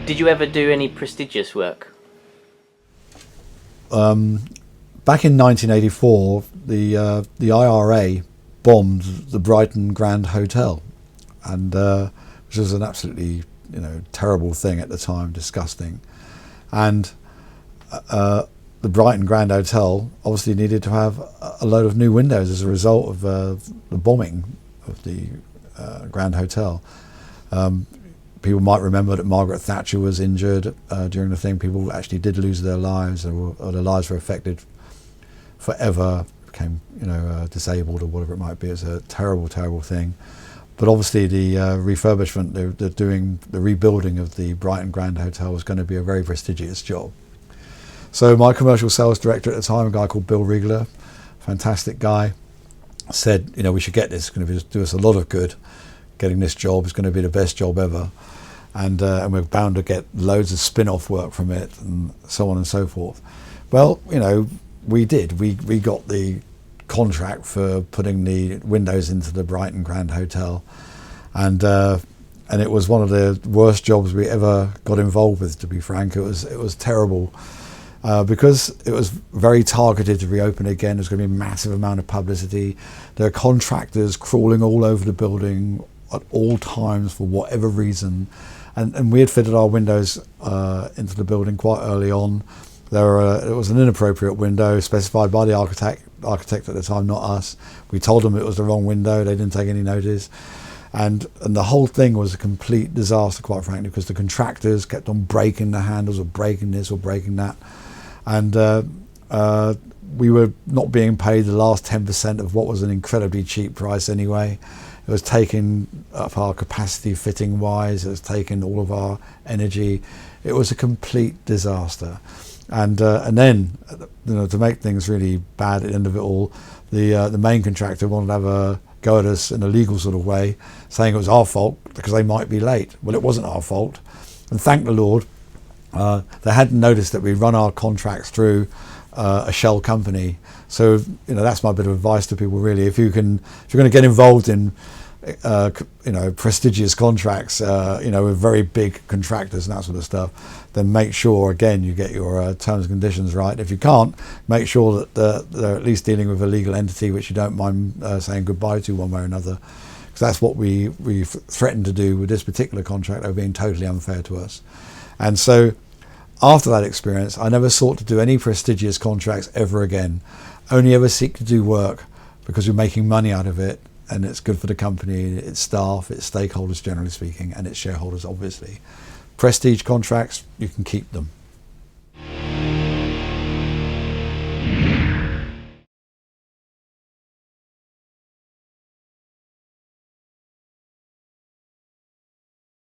Did you ever do any prestigious work? Back in 1984, the IRA bombed the Brighton Grand Hotel, and which was an absolutely terrible thing at the time, disgusting. And the Brighton Grand Hotel obviously needed to have a load of new windows as a result of the bombing of the Grand Hotel. People might remember that Margaret Thatcher was injured during the thing. People actually did lose their lives, or their lives were affected forever, became disabled or whatever it might be. It's a terrible, terrible thing. But obviously the refurbishment, they're doing the rebuilding of the Brighton Grand Hotel was going to be a very prestigious job. So my commercial sales director at the time, a guy called Bill Riegler, fantastic guy, said, we should get this. It's going to do us a lot of good. Getting this job is going to be the best job ever. And we're bound to get loads of spin-off work from it, and so on and so forth. Well, we did. We got the contract for putting the windows into the Brighton Grand Hotel, and it was one of the worst jobs we ever got involved with. To be frank, it was terrible because it was very targeted to reopen again. There's going to be a massive amount of publicity. There are contractors crawling all over the building at all times for whatever reason, and we had fitted our windows into the building quite early on. It was an inappropriate window specified by the architect at the time, not us. We told them it was the wrong window. They didn't take any notice, and the whole thing was a complete disaster, quite frankly, because the contractors kept on breaking the handles or breaking this or breaking that, and we were not being paid the last 10% of what was an incredibly cheap price anyway. It was taking up our capacity fitting wise. It was taking all of our energy. It was a complete disaster. And then, to make things really bad at the end of it all, the main contractor wanted to have a go at us in a legal sort of way, saying it was our fault because they might be late. Well, it wasn't our fault, and thank the Lord, they hadn't noticed that we run our contracts through a shell company. So that's my bit of advice to people, really. If you're going to get involved in prestigious contracts, with very big contractors and that sort of stuff, then make sure, again, you get your terms and conditions right. If you can't, make sure that they're at least dealing with a legal entity which you don't mind saying goodbye to one way or another. Because that's what we threatened to do with this particular contract. They were being totally unfair to us. And so after that experience, I never sought to do any prestigious contracts ever again. Only ever seek to do work because we're making money out of it, and it's good for the company, its staff, its stakeholders generally speaking, and its shareholders obviously. Prestige contracts, you can keep them.